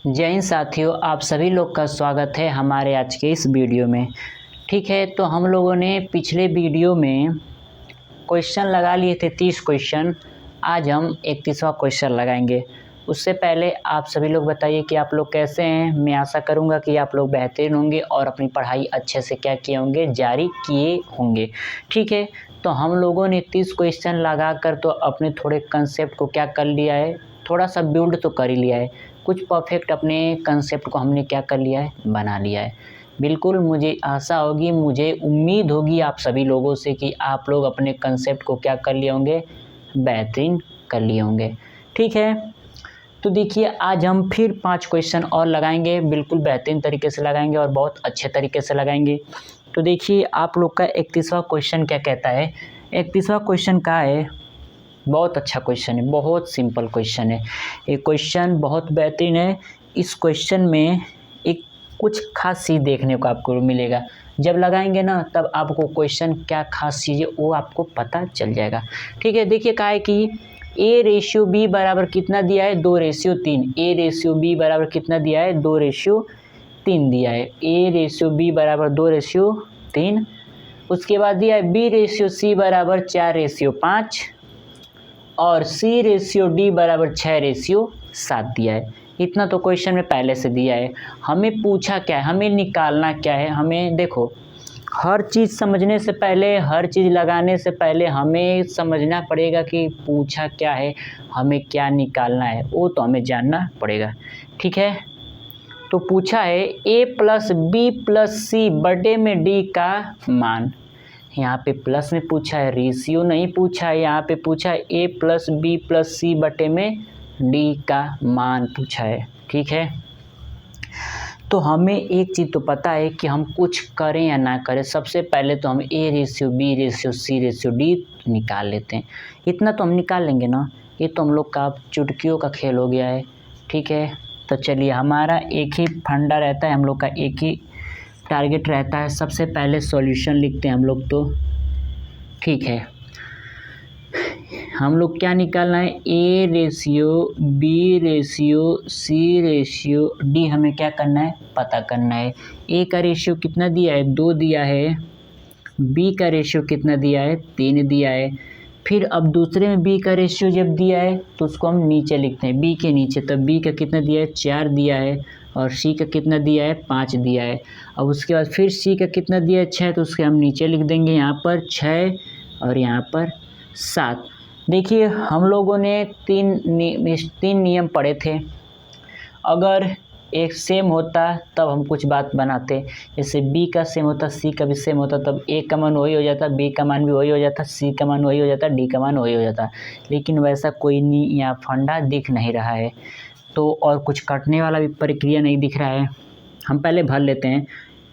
जय हिंद साथियों, आप सभी लोग का स्वागत है हमारे आज के इस वीडियो में। ठीक है, तो हम लोगों ने पिछले वीडियो में क्वेश्चन लगा लिए थे 30 क्वेश्चन। आज हम 31वां क्वेश्चन लगाएंगे। उससे पहले आप सभी लोग बताइए कि आप लोग कैसे हैं। मैं आशा करूंगा कि आप लोग बेहतरीन होंगे और अपनी पढ़ाई अच्छे से क्या किए होंगे, जारी किए होंगे। ठीक है, तो हम लोगों ने 30 क्वेश्चन लगा कर तो अपने थोड़े कंसेप्ट को क्या कर लिया है, थोड़ा सा बिल्ड तो कर ही लिया है। कुछ परफेक्ट अपने कंसेप्ट को हमने क्या कर लिया है, बना लिया है। बिल्कुल मुझे आशा होगी, मुझे उम्मीद होगी आप सभी लोगों से कि आप लोग अपने कंसेप्ट को क्या कर लिए होंगे, बेहतरीन कर लिए होंगे। ठीक है, तो देखिए आज हम फिर 5 क्वेश्चन और लगाएंगे, बिल्कुल बेहतरीन तरीके से लगाएंगे और बहुत अच्छे तरीके से लगाएंगे। तो देखिए आप लोग का 31वां क्वेश्चन क्या कहता है। 31वां क्वेश्चन का है, बहुत अच्छा क्वेश्चन है, बहुत सिंपल क्वेश्चन है। ये क्वेश्चन बहुत बेहतरीन है। इस क्वेश्चन में एक कुछ खास चीज़ देखने को आपको मिलेगा। जब लगाएंगे ना तब आपको क्वेश्चन क्या खास चीज़ है वो आपको पता चल जाएगा। ठीक है, देखिए कहा है कि A/B बराबर कितना दिया है, 2/3। A/B बराबर कितना दिया है, 2/3 दिया है। A/B बराबर 2/3। उसके बाद दिया है B/C बराबर 4/5 और C/D बराबर 6/7 दिया है। इतना तो क्वेश्चन में पहले से दिया है। हमें पूछा क्या है, हमें निकालना क्या है। हमें देखो, हर चीज़ समझने से पहले, हर चीज़ लगाने से पहले हमें समझना पड़ेगा कि पूछा क्या है, हमें क्या निकालना है, वो तो हमें जानना पड़ेगा। ठीक है, तो पूछा है A+B+C बटे में D का मान। यहाँ पे प्लस में पूछा है, रेशियो नहीं पूछा है। यहाँ पे पूछा है A+B+C बटे में D का मान पूछा है। ठीक है, तो हमें एक चीज़ तो पता है कि हम कुछ करें या ना करें, सबसे पहले तो हम A/B/C/D निकाल लेते हैं। इतना तो हम निकाल लेंगे ना। ये तो हम लोग का चुटकियों का खेल हो गया है। ठीक है, तो चलिए हमारा एक ही फंडा रहता है, हम लोग का एक ही टारगेट रहता है। सबसे पहले सॉल्यूशन लिखते हैं हम लोग तो। ठीक है, हम लोग क्या निकालना है, A/B/C/D हमें क्या करना है, पता करना है। A का रेशियो कितना दिया है, 2 दिया है। B का रेशियो कितना दिया है, 3 दिया है। फिर अब दूसरे में B का रेशियो जब दिया है तो उसको हम नीचे लिखते हैं, B के नीचे। तो B का कितना दिया है, 4 दिया है। और C का कितना दिया है, 5 दिया है। अब उसके बाद फिर C का कितना दिया है, 6। तो उसके हम नीचे लिख देंगे यहाँ पर 6 और यहाँ पर 7। देखिए हम लोगों ने 3 नियम पढ़े थे। अगर एक सेम होता तब हम कुछ बात बनाते। जैसे B का सेम होता, C का भी सेम होता, तब A का मान वही हो जाता, B का मान भी वही हो जाता, C का मान वही हो जाता, D का मान वही हो जाता। लेकिन वैसा कोई यहाँ फंडा दिख नहीं रहा है, तो और कुछ कटने वाला भी प्रक्रिया नहीं दिख रहा है। हम पहले भर लेते हैं।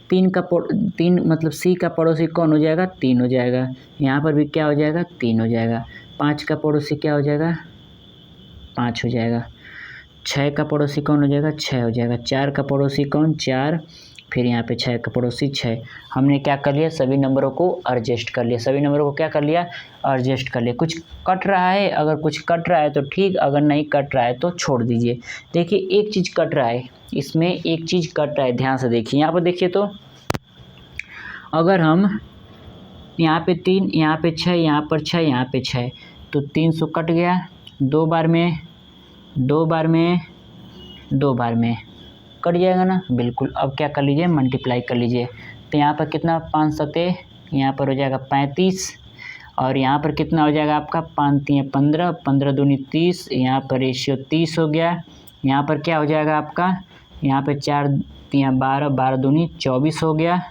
3 मतलब C का पड़ोसी कौन हो जाएगा, 3 हो जाएगा। यहाँ पर भी क्या हो जाएगा, 3 हो जाएगा। 5 का पड़ोसी क्या हो जाएगा, 5 हो जाएगा। 6 का पड़ोसी कौन हो जाएगा, 6 हो जाएगा। 4 का पड़ोसी कौन, 4। फिर यहाँ पे 6 का पड़ोसी 6। हमने क्या कर लिया, सभी नंबरों को एडजस्ट कर लिया। सभी नंबरों को क्या कर लिया, एडजस्ट कर लिया। कुछ कट रहा है, अगर कुछ कट रहा है तो ठीक, अगर नहीं कट रहा है तो छोड़ दीजिए। देखिए एक चीज़ कट रहा है, इसमें एक चीज़ कट रहा है, ध्यान से देखिए। यहाँ पर देखिए, तो अगर हम यहाँ पे 3, यहाँ पे 6, यहाँ पर 6, यहाँ पे 6, तो 300 कट गया। 2 बार में, 2 बार में, 2 बार में कट जाएगा ना, बिल्कुल। अब क्या कर लीजिए, मल्टीप्लाई कर लीजिए। तो यहाँ पर कितना, 5 सते, यहाँ पर हो जाएगा 35 और यहाँ पर कितना हो जाएगा आपका, 5 3 15, 15 दूनी 30। यहाँ पर रेशियो 30 हो गया। यहाँ पर क्या हो जाएगा आपका, यहाँ पर 4 3 12, 12 दूनी 24 हो गया।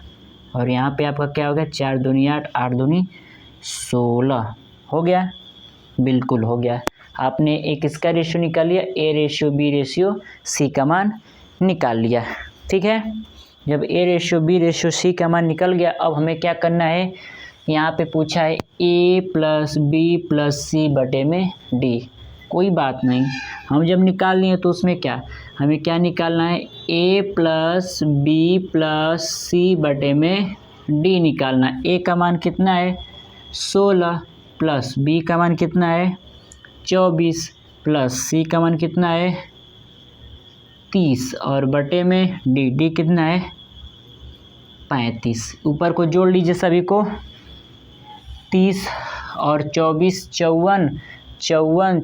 और यहाँ पे आपका क्या हो गया, 4 दूनी 8, 8 दूनी 16 हो गया, बिल्कुल हो गया। आपने एक इसका रेशियो निकाल लिया, A/B/C का मान निकाल लिया। ठीक है, जब A/B/C का मान निकल गया, अब हमें क्या करना है, यहाँ पे पूछा है A+B+C बटे में D। कोई बात नहीं, हम जब निकाल लिए तो उसमें क्या, हमें क्या निकालना है, A+B+C बटे में D निकालना है। A का मान कितना है, 16 प्लस B का मान कितना है, 24 प्लस C का मान कितना है, 30 और बटे में डी कितना है 35। ऊपर को जोड़ लीजिए सभी को, 30 और 24 54 54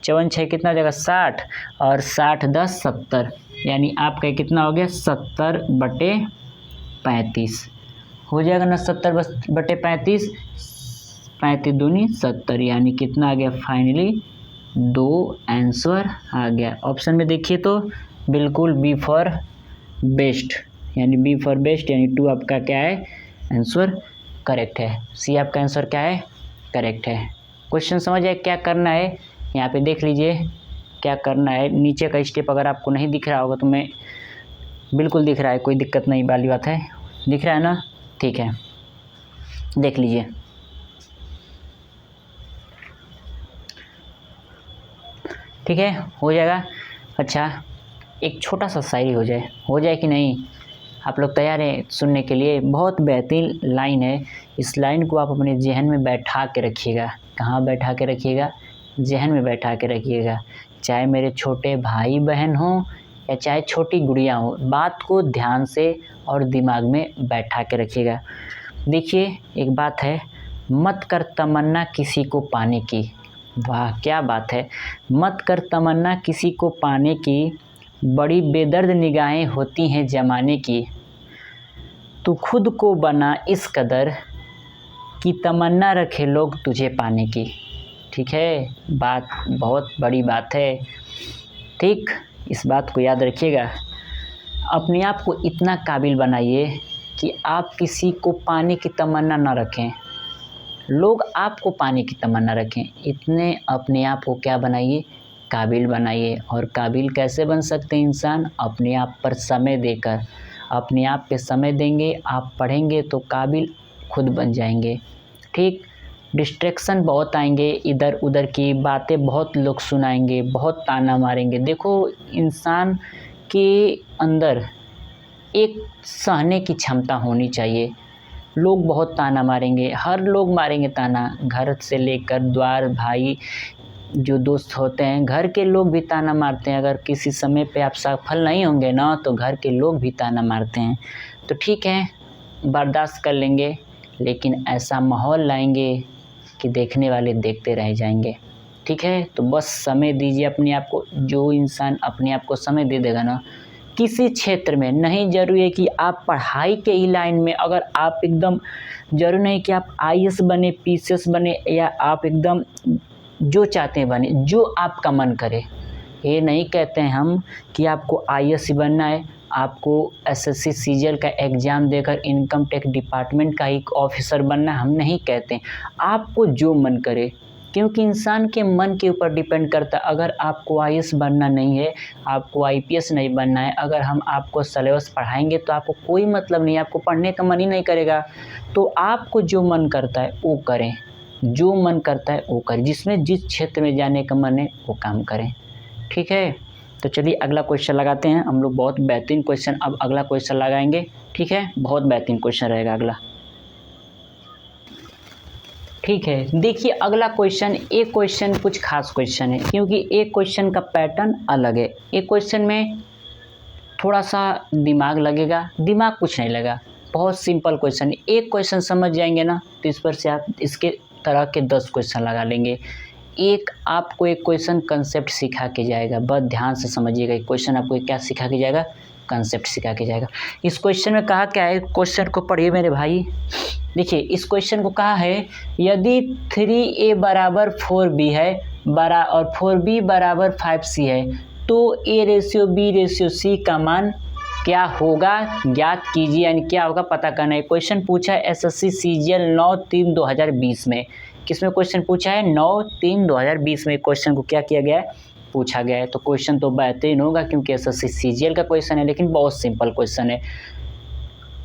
54 6 कितना हो जाएगा 60 और 60 10 70, यानी आपका कितना हो गया 70/35 हो जाएगा ना। 70/35, 35 दूनी 70, यानी कितना आ गया फाइनली 2 आंसर आ गया। ऑप्शन में देखिए तो बिल्कुल बी फॉर बेस्ट, यानी बी फॉर बेस्ट यानी 2 आपका क्या है आंसर करेक्ट है। सी आपका आंसर क्या है करेक्ट है। क्वेश्चन समझ आए क्या करना है, यहाँ पे देख लीजिए क्या करना है। नीचे का स्टेप अगर आपको नहीं दिख रहा होगा तो मैं बिल्कुल दिख रहा है, कोई दिक्कत नहीं वाली बात है, दिख रहा है ना, ठीक है देख लीजिए। ठीक है हो जाएगा। अच्छा एक छोटा सा शायरी हो जाए कि नहीं, आप लोग तैयार हैं सुनने के लिए? बहुत बेहतरीन लाइन है, इस लाइन को आप अपने जहन में बैठा के रखिएगा। कहाँ बैठा के रखिएगा? जहन में बैठा के रखिएगा। चाहे मेरे छोटे भाई बहन हों या चाहे छोटी गुड़िया हो, बात को ध्यान से और दिमाग में बैठा के रखिएगा। देखिए एक बात है, मत कर तमन्ना किसी को पाने की। वाह क्या बात है, मत कर तमन्ना किसी को पाने की, बड़ी बेदर्द निगाहें होती हैं ज़माने की। तू खुद को बना इस कदर कि तमन्ना रखे लोग तुझे पाने की। ठीक है, बात बहुत बड़ी बात है, ठीक, इस बात को याद रखिएगा। अपने आप को इतना काबिल बनाइए कि आप किसी को पाने की तमन्ना ना रखें, लोग आपको पाने की तमन्ना रखें। इतने अपने आप को क्या बनाइए, काबिल बनाइए। और काबिल कैसे बन सकते हैं इंसान? अपने आप पर समय देकर। अपने आप पे समय देंगे, आप पढ़ेंगे तो काबिल खुद बन जाएंगे। ठीक, डिस्ट्रैक्शन बहुत आएंगे, इधर उधर की बातें बहुत लोग सुनाएंगे, बहुत ताना मारेंगे। देखो इंसान के अंदर एक सहने की क्षमता होनी चाहिए। लोग बहुत ताना मारेंगे, हर लोग मारेंगे ताना, घर से लेकर द्वार, भाई जो दोस्त होते हैं, घर के लोग भी ताना मारते हैं। अगर किसी समय पे आप सफल नहीं होंगे ना तो घर के लोग भी ताना मारते हैं। तो ठीक है बर्दाश्त कर लेंगे, लेकिन ऐसा माहौल लाएंगे कि देखने वाले देखते रह जाएंगे। ठीक है, तो बस समय दीजिए अपने आप को। जो इंसान अपने आप को समय दे देगा ना, किसी क्षेत्र में, नहीं ज़रूरी है कि आप पढ़ाई के ही लाइन में, अगर आप एकदम ज़रूरी नहीं कि आप IAS बने, PCS बने, या आप एकदम जो चाहते हैं बने, जो आपका मन करे। ये नहीं कहते हैं हम कि आपको IAS ही बनना है, आपको SSC CGL का एग्ज़ाम देकर इनकम टैक्स डिपार्टमेंट का ही ऑफिसर बनना, हम नहीं कहते हैं। आपको जो मन करे, क्योंकि इंसान के मन के ऊपर डिपेंड करता है। अगर आपको IAS बनना नहीं है, आपको IPS नहीं बनना है, अगर हम आपको सिलेबस पढ़ाएंगे तो आपको कोई मतलब नहीं, आपको पढ़ने का मन ही नहीं करेगा। तो आपको जो मन करता है वो करें, जो मन करता है वो करें, जिसमें जिस क्षेत्र में जाने का मन है वो काम करें। ठीक है, तो चलिए अगला क्वेश्चन लगाते हैं हम लोग। बहुत बेहतरीन क्वेश्चन, अब अगला क्वेश्चन लगाएंगे। ठीक है, बहुत बेहतरीन क्वेश्चन रहेगा अगला। ठीक है, देखिए अगला क्वेश्चन, एक क्वेश्चन कुछ खास क्वेश्चन है, क्योंकि एक क्वेश्चन का पैटर्न अलग है। एक क्वेश्चन में थोड़ा सा दिमाग लगेगा, दिमाग कुछ नहीं लगा, बहुत सिंपल क्वेश्चन। एक क्वेश्चन समझ जाएंगे ना तो इस पर से आप इसके तरह के 10 क्वेश्चन लगा लेंगे। एक आपको एक क्वेश्चन कंसेप्ट सिखा के जाएगा, बस ध्यान से समझिएगा। एक क्वेश्चन आपको क्या सिखा के जाएगा? कंसेप्ट सिखा के जाएगा। इस क्वेश्चन में कहा क्या है, क्वेश्चन को पढ़िए मेरे भाई। देखिए इस क्वेश्चन को कहा है, यदि 3a बराबर 4b है और 4b बराबर 5c है तो a/b/c का मान क्या होगा, ज्ञात कीजिए। यानी क्या होगा पता करना है। क्वेश्चन पूछा है SSC CGL 9/3/2020 में। किसमें क्वेश्चन पूछा है? 9/3/2020 में क्वेश्चन को क्या किया गया है, पूछा गया है। तो क्वेश्चन तो बेहतरीन होगा क्योंकि SSC CGL का क्वेश्चन है, लेकिन बहुत सिंपल क्वेश्चन है।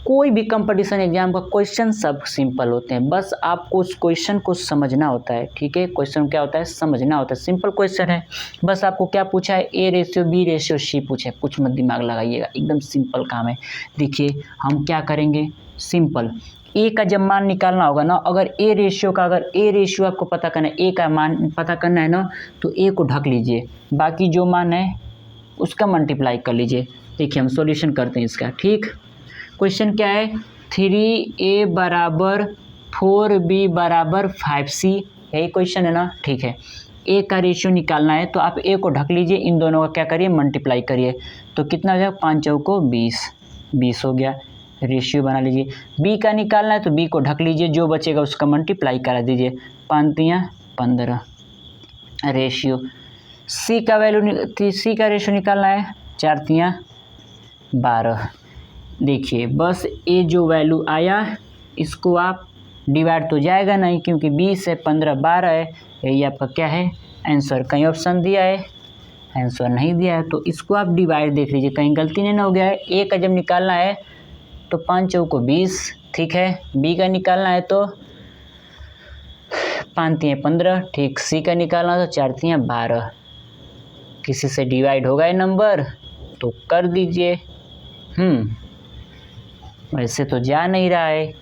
कोई भी कंपटीशन एग्जाम का क्वेश्चन सब सिंपल होते हैं, बस आपको उस क्वेश्चन को समझना होता है। ठीक है, क्वेश्चन क्या होता है, समझना होता है। सिंपल क्वेश्चन है, बस आपको क्या पूछा है, a/b/c पूछा है। कुछ मत दिमाग लगाइएगा, एकदम सिंपल काम है। देखिए हम क्या करेंगे, सिंपल ए का जब मान निकालना होगा ना, अगर ए रेशियो आपको पता करना है, ए का मान पता करना है ना, तो ए को ढक लीजिए, बाकी जो मान है उसका मल्टीप्लाई कर लीजिए। देखिए हम सॉल्यूशन करते हैं इसका। ठीक, क्वेश्चन क्या है, 3a बराबर 4b बराबर 5c, यही क्वेश्चन है ना। ठीक है, a का रेशियो निकालना है तो आप a को ढक लीजिए, इन दोनों का क्या करिए, मल्टीप्लाई करिए। तो कितना हो जाएगा, 5 चौको 20, 20 हो गया। रेशियो बना लीजिए। b का निकालना है तो b को ढक लीजिए, जो बचेगा उसका मल्टीप्लाई करा दीजिए। 5 तियां 15 रेशियो। c का रेशियो निकालना है, 4 तियां 12। देखिए बस ये जो वैल्यू आया इसको आप डिवाइड तो जाएगा नहीं, क्योंकि 20 है 15 12 है, यही आपका क्या है आंसर। कहीं ऑप्शन दिया है, आंसर नहीं दिया है, तो इसको आप डिवाइड देख लीजिए कहीं गलती नहीं ना हो गया है। a का जब निकालना है तो 5 चौको 20, ठीक है। b का निकालना है तो 5 तियां 15, ठीक। c का निकालना है तो 4 तियां 12। किसी से डिवाइड होगा ये नंबर तो कर दीजिए। वैसे तो जा नहीं रहा है।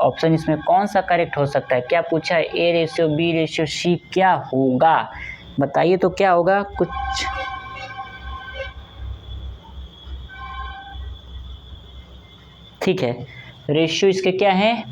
ऑप्शन इसमें कौन सा करेक्ट हो सकता है, क्या पूछा है, a ratio b ratio c, क्या होगा बताइए तो क्या होगा कुछ। ठीक है, रेशियो इसके क्या है,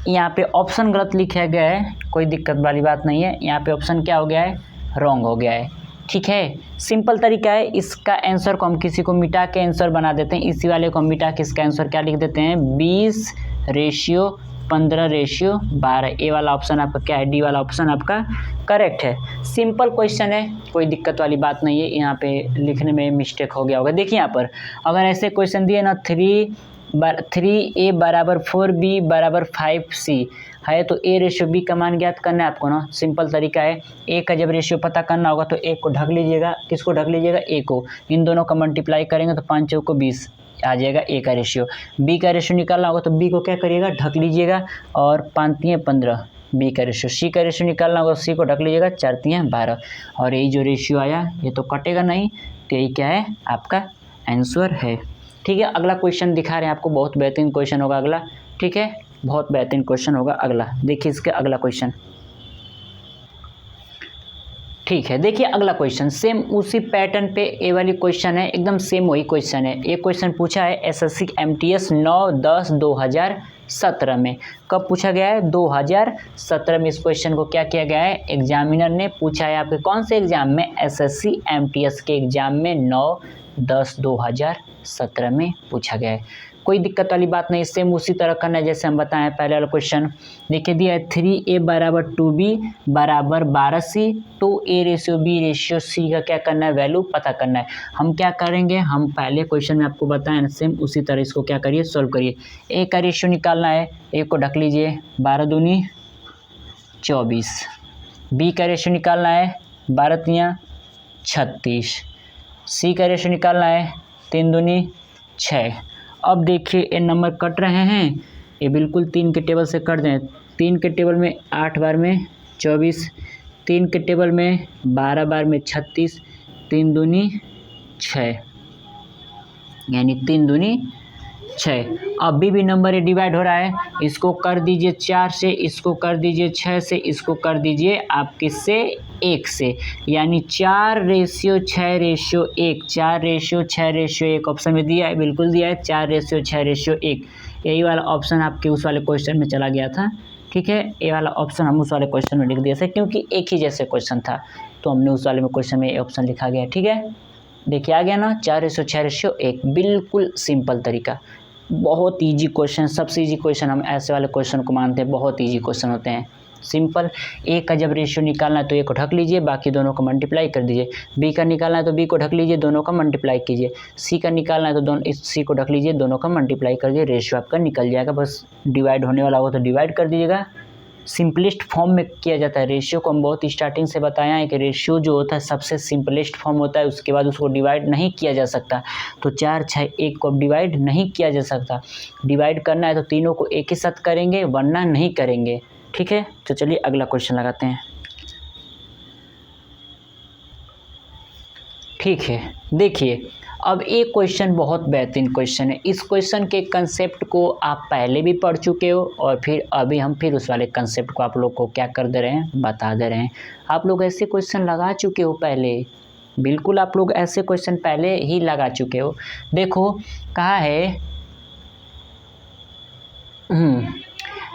यहाँ पे ऑप्शन गलत लिखा गया है, कोई दिक्कत वाली बात नहीं है। यहाँ पे ऑप्शन क्या हो गया है, रॉन्ग हो गया है। ठीक है, सिंपल तरीका है, इसका आंसर को हम किसी को मिटा के आंसर बना देते हैं, इसी वाले को हम मिटा के इसका आंसर क्या लिख देते हैं, 20 रेशियो 15 रेशियो 12। ए वाला ऑप्शन आपका क्या है, डी वाला ऑप्शन आपका करेक्ट है। सिंपल क्वेश्चन है, कोई दिक्कत वाली बात नहीं है। यहाँ पे लिखने में मिस्टेक हो गया होगा। देखिए यहाँ पर अगर ऐसे क्वेश्चन दिए ना, 3a बराबर 4b बराबर 5c है, तो a रेशियो b का मान ज्ञात करना है आपको ना। सिंपल तरीका है, a का जब रेशियो पता करना होगा तो a को ढक लीजिएगा। किसको ढक लीजिएगा, a को। इन दोनों का मल्टीप्लाई करेंगे तो 5 चौको 20 आ जाएगा a का रेशियो। b का रेशियो निकालना होगा तो b को क्या करिएगा, ढक लीजिएगा, और 5 तियां 15 b का रेशियो। c का रेशियो निकालना होगा तो c को ढक लीजिएगा, 4 तियां 12। और यही जो रेशियो आया ये तो कटेगा नहीं, तो यही क्या है आपका आंसर है। ठीक है, अगला क्वेश्चन दिखा रहे हैं आपको, बहुत बेहतरीन क्वेश्चन होगा अगला। ठीक है, बहुत बेहतरीन क्वेश्चन होगा अगला। देखिए इसका अगला क्वेश्चन। ठीक है, देखिए अगला क्वेश्चन सेम उसी पैटर्न पे ए वाली क्वेश्चन है, एकदम सेम वही क्वेश्चन है। ये क्वेश्चन पूछा है एसएससी एमटीएस 9/10/2017 में। कब पूछा गया है, 2017 में। इस क्वेश्चन को क्या किया गया है, एग्जामिनर ने पूछा है आपके कौन से एग्जाम में, एसएससी एमटीएस के एग्जाम में 9/10/2017 में पूछा गया है। कोई दिक्कत वाली बात नहीं, सेम उसी तरह करना है जैसे हम बताएं पहले वाला क्वेश्चन। देखिए दिया है 3a बराबर 2b बराबर 12c, तो a ratio b ratio c का क्या करना है, वैल्यू पता करना है। हम क्या करेंगे, हम पहले क्वेश्चन में आपको बताएं सेम उसी तरह इसको क्या करिए, सोल्व करिए। a का रेशियो निकालना है, a को ढक लीजिए, 12 दूनी 24। b का रेशियो निकालना है, 12 तियां 36। c का रेशियो निकालना है, 3 दूनी 6। अब देखिए ये नंबर कट रहे हैं, ये बिल्कुल 3 के टेबल से कट दें। 3 के टेबल में 8 बार में 24, 3 के टेबल में 12 बार में 36, 3 दूनी 6, यानी 3 दूनी 6। अभी भी नंबर ये डिवाइड हो रहा है, इसको कर दीजिए 4 से, इसको कर दीजिए 6 से, इसको कर दीजिए आप किससे, 1 से, यानी 4 ratio 6 ratio 1, 4 ratio 6 ratio 1 option में दिया है, बिल्कुल दिया है 4 रेशियो 6 रेशियो 1। यही वाला ऑप्शन आपके उस वाले क्वेश्चन में चला गया था। ठीक है, ये वाला ऑप्शन हम उस वाले क्वेश्चन में लिख दिया था, क्योंकि एक ही जैसे क्वेश्चन था तो हमने उस वाले में क्वेश्चन में ये ऑप्शन लिखा गया। ठीक है, देखिए आ गया ना, 4 रेशियो 6 रेशियो 1, बिल्कुल सिंपल तरीका, बहुत इजी क्वेश्चन। सबसे इजी क्वेश्चन हम ऐसे वाले क्वेश्चन को मानते हैं, बहुत इजी क्वेश्चन होते हैं, सिंपल। ए का जब रेशियो निकालना है तो ए को ढक लीजिए, बाकी दोनों को मल्टीप्लाई कर दीजिए। बी का निकालना है तो बी को ढक लीजिए, दोनों का मल्टीप्लाई कीजिए। सी का निकालना है तो दोनों इस सी को ढक लीजिए, दोनों का मल्टीप्लाई कर दीजिए, रेशियो आपका निकल जाएगा। बस डिवाइड होने वाला होगा तो डिवाइड कर दीजिएगा। सिंपलेस्ट फॉर्म में किया जाता है रेशियो को, हम बहुत स्टार्टिंग से बताया है कि रेशियो जो होता है सबसे सिंपलेस्ट फॉर्म होता है, उसके बाद उसको डिवाइड नहीं किया जा सकता। तो 4 6 1 को अब डिवाइड नहीं किया जा सकता, डिवाइड करना है तो तीनों को एक ही साथ करेंगे, वरना नहीं करेंगे। ठीक है, तो चलिए अगला क्वेश्चन लगाते हैं। ठीक है, देखिए अब एक क्वेश्चन बहुत बेहतरीन क्वेश्चन है। इस क्वेश्चन के कंसेप्ट को आप पहले भी पढ़ चुके हो, और फिर अभी हम फिर उस वाले कंसेप्ट को आप लोग को क्या कर दे रहे हैं, बता दे रहे हैं। आप लोग ऐसे क्वेश्चन लगा चुके हो पहले, बिल्कुल आप लोग ऐसे क्वेश्चन पहले ही लगा चुके हो। देखो कहा है,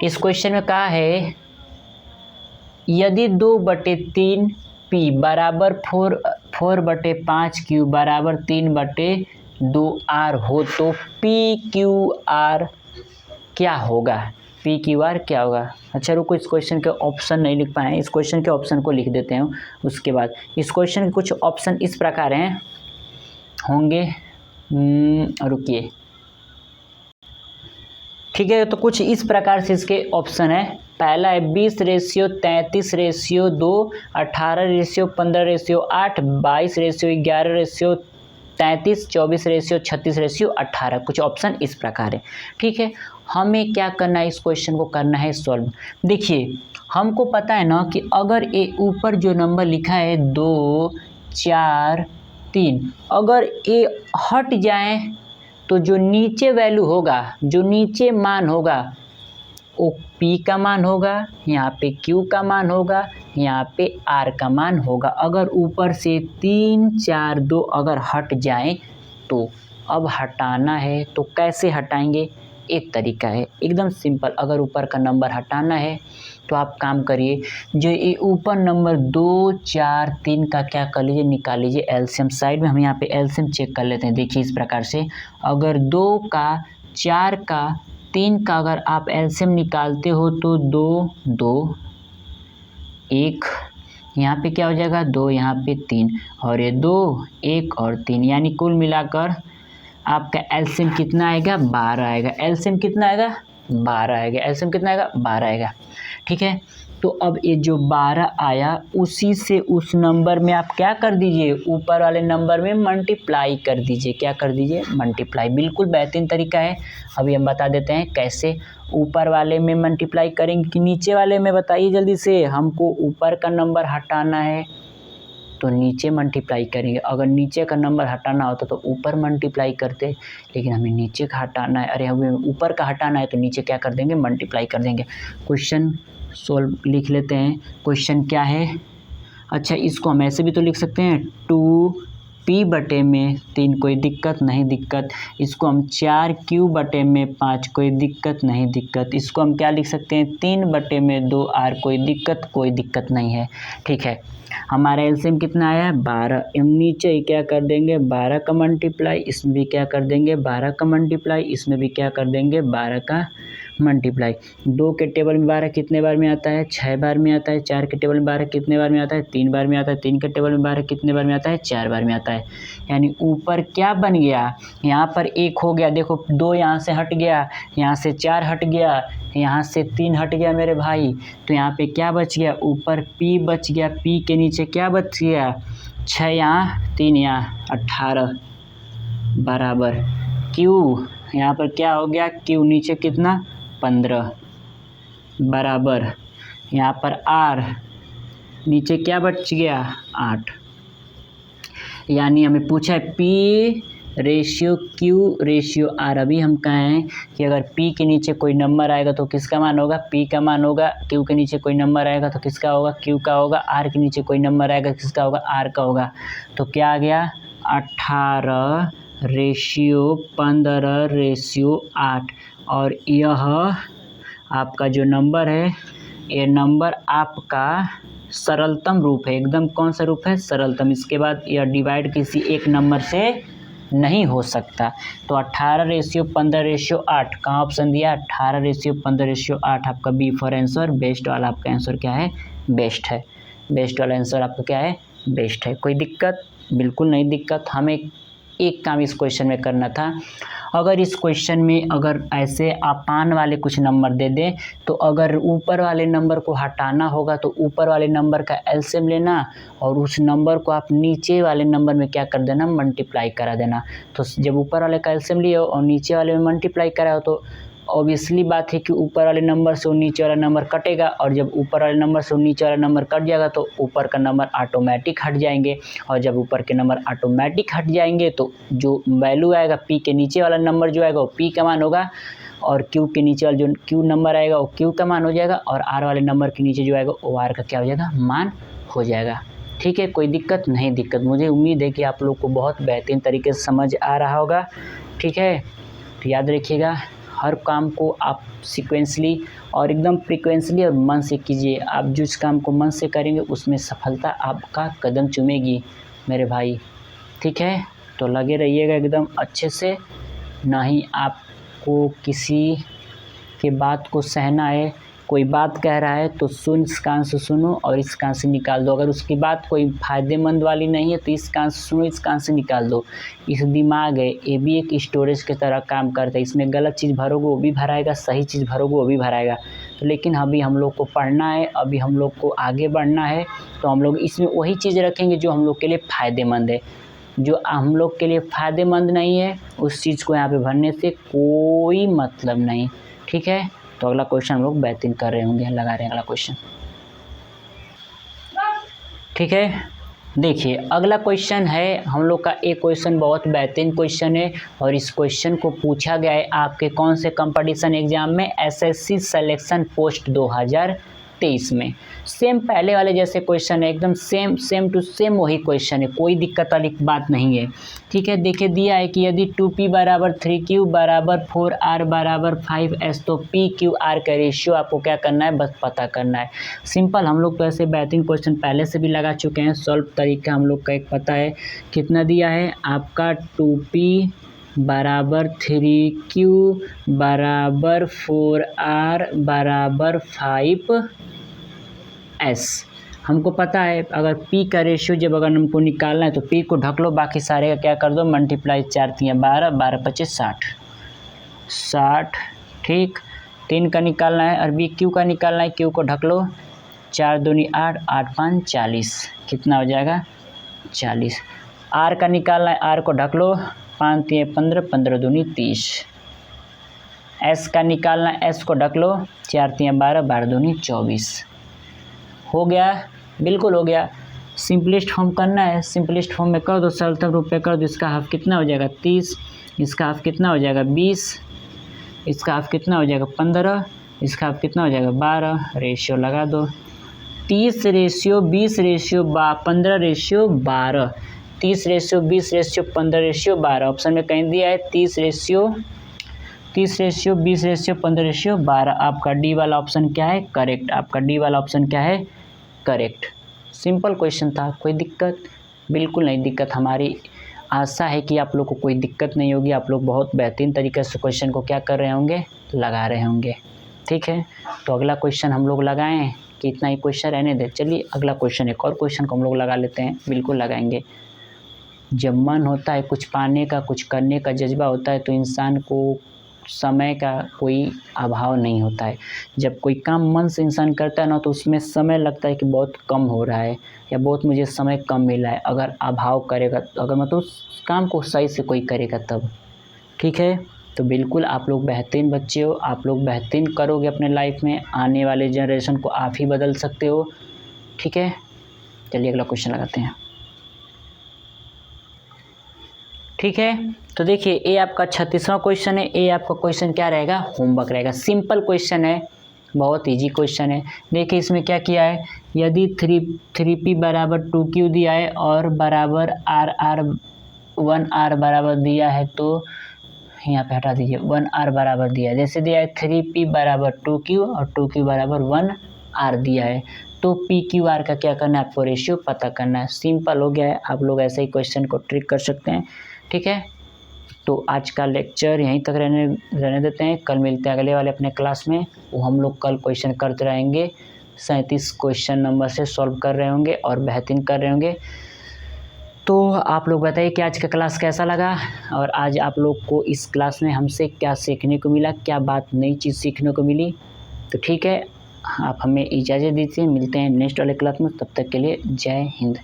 इस क्वेश्चन में कहा है यदि 2/3 पी बराबर 4/5 क्यू बराबर 3/2 आर हो तो पी क्यू आर क्या होगा। पी क्यू आर क्या होगा। अच्छा रुको, इस क्वेश्चन के ऑप्शन नहीं लिख पाए, इस क्वेश्चन के ऑप्शन को लिख देते हैं। उसके बाद इस क्वेश्चन के कुछ ऑप्शन इस प्रकार हैं होंगे, रुकिए, ठीक है। तो कुछ इस प्रकार से इसके ऑप्शन है। पहला है 20:33:2, 18:15:8, 22:11:33, 24:36:18। कुछ ऑप्शन इस प्रकार है, ठीक है। हमें क्या करना है, इस क्वेश्चन को करना है सॉल्व। देखिए हमको पता है ना कि अगर ये ऊपर जो नंबर लिखा है 2, 4, 3, अगर ये हट जाए तो जो नीचे वैल्यू होगा, जो नीचे मान होगा वो P का मान होगा, यहाँ पे Q का मान होगा, यहाँ पे R का मान होगा। अगर ऊपर से 3, 4, 2 अगर हट जाए तो अब हटाना है तो कैसे हटाएंगे, एक तरीका है एकदम सिंपल। अगर ऊपर का नंबर हटाना है तो आप काम करिए, जो ये ऊपर नंबर 2, 4, 3 का क्या कर लीजिए, निकाल लीजिए एलसीएम। साइड में हम यहाँ पे एलसीएम चेक कर लेते हैं। देखिए इस प्रकार से अगर 2 का, 4 का, 3 का अगर आप एलसीएम निकालते हो तो 2, 2, 1, यहाँ पे क्या हो जाएगा 2, यहाँ पे 3, और ये 2, 1 और 3, यानी कुल मिलाकर आपका एलसीएम कितना आएगा, 12 आएगा। एलसीएम कितना आएगा, 12 आएगा। एलसीएम कितना आएगा, 12 आएगा, ठीक है। तो अब ये जो 12 आया उसी से उस नंबर में आप क्या कर दीजिए, ऊपर वाले नंबर में मल्टीप्लाई कर दीजिए। क्या कर दीजिए, मल्टीप्लाई। बिल्कुल बेहतरीन तरीका है। अभी हम बता देते हैं कैसे ऊपर वाले में मल्टीप्लाई करेंगे कि नीचे वाले में, बताइए जल्दी से। हमको ऊपर का नंबर हटाना है तो नीचे मल्टीप्लाई करेंगे। अगर नीचे का नंबर हटाना होता तो ऊपर मल्टीप्लाई करते, लेकिन हमें नीचे का हटाना है, अरे हमें ऊपर का हटाना है तो नीचे क्या कर देंगे, मल्टीप्लाई कर देंगे। क्वेश्चन सोल्व लिख लेते हैं। क्वेश्चन क्या है, अच्छा इसको हम ऐसे भी तो लिख सकते हैं 2p/3, कोई दिक्कत नहीं, दिक्कत। इसको हम 4q/5, कोई दिक्कत नहीं, दिक्कत। इसको हम क्या लिख सकते हैं 3/2r, कोई दिक्कत नहीं है, ठीक है। हमारा एलसीएम कितना आया, 12। हम नीचे ही क्या कर देंगे, 12 का मल्टीप्लाई, इसमें भी क्या कर देंगे 12 का मल्टीप्लाई, इसमें भी क्या कर देंगे 12 का मल्टीप्लाई। 2 के टेबल में 12 कितने बार में आता है, 6 बार में आता है। 4 के टेबल में 12 कितने बार में आता है, 3 बार में आता है। 3 के टेबल में 12 कितने बार में आता है, 4 बार में आता है। यानी ऊपर क्या बन गया, यहाँ पर 1 हो गया, देखो 2 यहाँ से हट गया, यहाँ से 4 हट गया, यहाँ से 3 हट गया मेरे भाई। तो यहाँ पे क्या बच गया, ऊपर P बच गया, P के नीचे क्या बच गया 6, यहाँ 3, यहाँ 18 बराबर Q, यहाँ पर क्या हो गया Q नीचे कितना 15 बराबर, यहाँ पर R नीचे क्या बच गया 8। यानी हमें पूछा है P/Q/R। अभी हम कहें कि अगर P के नीचे कोई नंबर आएगा तो किसका मान होगा, P का मान होगा। Q के नीचे कोई नंबर आएगा तो किसका होगा, Q का होगा। R के नीचे कोई नंबर आएगा किसका होगा, R का होगा। तो क्या आ गया 18/15/8। और यह आपका जो नंबर है, ये नंबर आपका सरलतम रूप है, एकदम कौन सा रूप है, सरलतम। इसके बाद यह डिवाइड किसी एक नंबर से नहीं हो सकता। तो 18/15/8 कहाँ ऑप्शन दिया, 18/15/8 आपका बी फॉर आंसर। बेस्ट वाला आपका आंसर क्या है, बेस्ट है। बेस्ट वाला आंसर आपका क्या है, बेस्ट है। कोई दिक्कत, बिल्कुल नहीं दिक्कत। हमें एक काम इस क्वेश्चन में करना था, अगर इस क्वेश्चन में अगर ऐसे अपान वाले कुछ नंबर दे दें तो अगर ऊपर वाले नंबर को हटाना होगा तो ऊपर वाले नंबर का एलसीएम लेना और उस नंबर को आप नीचे वाले नंबर में क्या कर देना, मल्टीप्लाई करा देना। तो जब ऊपर वाले का एलसीएम लिए और नीचे वाले में मल्टीप्लाई कराओ तो ऑब्वियसली बात है कि ऊपर वाले नंबर से नीचे वाला नंबर कटेगा, और जब ऊपर वाले नंबर से नीचे वाला नंबर कट जाएगा तो ऊपर का नंबर ऑटोमेटिक हट जाएंगे, और जब ऊपर के नंबर ऑटोमेटिक हट जाएंगे तो जो वैल्यू आएगा P के नीचे वाला नंबर जो आएगा वो P का मान होगा, और Q के नीचे वाला जो Q नंबर आएगा वो Q का मान हो जाएगा, और R वाले नंबर के नीचे जो आएगा वो R का क्या हो जाएगा, मान हो जाएगा। ठीक है, कोई दिक्कत नहीं दिक्कत। मुझे उम्मीद है कि आप लोग को बहुत बेहतरीन तरीके से समझ आ रहा होगा। ठीक है, तो याद रखिएगा हर काम को आप सीक्वेंसली और एकदम फ्रीक्वेंसली और मन से कीजिए। आप जिस काम को मन से करेंगे उसमें सफलता आपका कदम चूमेगी मेरे भाई। ठीक है, तो लगे रहिएगा एकदम अच्छे से, ना ही आपको किसी के बात को सहना है। कोई बात कह रहा है तो इस कान से सुनो और इस कान से निकाल दो। अगर उसकी बात कोई फ़ायदेमंद वाली नहीं है तो इस कान से सुनो, इस कान से निकाल दो। इस दिमाग है ये भी एक स्टोरेज की तरह काम करता है। इसमें गलत चीज़ भरोगे वो भी भराएगा, सही चीज़ भरोगे वो भी भराएगा। तो लेकिन अभी हम लोग को पढ़ना है, अभी हम लोग को आगे बढ़ना है, तो हम लोग इसमें वही चीज़ रखेंगे जो हम लोग के लिए फ़ायदेमंद है। जो हम लोग के लिए फ़ायदेमंद नहीं है उस चीज़ को यहाँ पे भरने से कोई मतलब नहीं। ठीक है, तो अगला क्वेश्चन हम लोग बेहतरीन कर रहे होंगे, लगा रहे हैं अगला क्वेश्चन। ठीक है, देखिए अगला क्वेश्चन है हम लोग का। एक क्वेश्चन बहुत बेहतरीन क्वेश्चन है और इस क्वेश्चन को पूछा गया है आपके कौन से कंपटीशन एग्जाम में, एसएससी सिलेक्शन पोस्ट 2023 में। सेम पहले वाले जैसे क्वेश्चन है, एकदम सेम टू सेम वही क्वेश्चन है, कोई दिक्कत वाली बात नहीं है। ठीक है, देखिए दिया है कि यदि 2p बराबर 3q बराबर 4r बराबर 5s तो pqr का रेशियो आपको क्या करना है, बस पता करना है। सिंपल, हम लोग तो ऐसे बेहतरीन क्वेश्चन पहले से भी लगा चुके हैं। सॉल्व तरीका हम लोग का एक पता है। कितना दिया है आपका, 2p बराबर 3q बराबर 4r बराबर 5s। हमको पता है अगर p का रेशियो जब अगर हमको निकालना है तो p को ढक लो, बाकी सारे का क्या कर दो मल्टीप्लाई, 4 3 12, 12 25 60। ठीक, 3 का निकालना है और q का निकालना है, q को ढक लो, 4 दूनी 8, 8 5 40, कितना हो जाएगा 40। r का निकालना है, r को ढक लो, 5 3 15, 15 दूनी 30। s का निकालना है, s को ढक लो, 4 3 12, 12 दूनी 24। हो गया, बिल्कुल हो गया। सिंपलेस्ट फॉर्म करना है, सिंपलेस्ट फॉर्म में कर दो, सरलतम रूप में कर दो। इसका हाफ कितना हो जाएगा 30, इसका हाफ कितना हो जाएगा 20, इसका हाफ कितना हो जाएगा 15, इसका हाफ कितना हो जाएगा 12। रेशियो लगा दो, 30 ratio 20 ratio 15 ratio 12, 30 ratio 20 ratio 15 ratio 12। Option में कहीं दिया है 30 रेशियो 20 रेशियो 15 रेशियो 12। आपका डी वाला ऑप्शन क्या है, करेक्ट। आपका डी वाला ऑप्शन क्या है, करेक्ट। सिंपल क्वेश्चन था, कोई दिक्कत बिल्कुल नहीं दिक्कत। हमारी आशा है कि आप लोग को कोई दिक्कत नहीं होगी। आप लोग बहुत बेहतरीन तरीके से क्वेश्चन को क्या कर रहे होंगे, लगा रहे होंगे। ठीक है, तो अगला क्वेश्चन हम लोग लगाएं कि इतना ही क्वेश्चन रहने दें। चलिए अगला क्वेश्चन, एक और क्वेश्चन को हम लोग लगा लेते हैं, बिल्कुल लगाएंगे। जब मन होता है कुछ पाने का, कुछ करने का जज्बा होता है तो इंसान को समय का कोई अभाव नहीं होता है। जब कोई काम मन से इंसान करता है ना तो उसमें समय लगता है कि बहुत कम हो रहा है या बहुत मुझे समय कम मिला है। अगर अभाव करेगा, अगर मतलब उस काम को सही से कोई करेगा तब। ठीक है, तो बिल्कुल आप लोग बेहतरीन बच्चे हो, आप लोग बेहतरीन करोगे अपने लाइफ में। आने वाले जनरेशन को आप ही बदल सकते हो। ठीक है, चलिए अगला क्वेश्चन लगाते हैं। ठीक है, तो देखिए ये आपका 36वां क्वेश्चन है। ये आपका क्वेश्चन क्या रहेगा, होमवर्क रहेगा। सिंपल क्वेश्चन है, बहुत इजी क्वेश्चन है। देखिए इसमें क्या किया है, यदि 3p बराबर 2q दिया है और बराबर r बराबर दिया है तो यहाँ पे हटा दीजिए, 1r बराबर दिया है। जैसे दिया है 3p बराबर 2q और 2q बराबर 1r दिया है तो pqr का क्या करना है, आपको रेशियो पता करना है। सिंपल हो गया है, आप लोग ऐसे ही क्वेश्चन को ट्रिक कर सकते हैं। ठीक है, तो आज का लेक्चर यहीं तक रहने देते हैं। कल मिलते हैं अगले वाले अपने क्लास में। वो हम लोग कल क्वेश्चन करते रहेंगे, 37 क्वेश्चन नंबर से सॉल्व कर रहे होंगे और बेहतरीन कर रहे होंगे। तो आप लोग बताइए कि आज का क्लास कैसा लगा और आज आप लोग को इस क्लास में हमसे क्या सीखने को मिला, क्या बात नई चीज़ सीखने को मिली। तो ठीक है, आप हमें इजाज़त दीजिए, मिलते हैं नेक्स्ट वाले क्लास में। तब तक के लिए जय हिंद।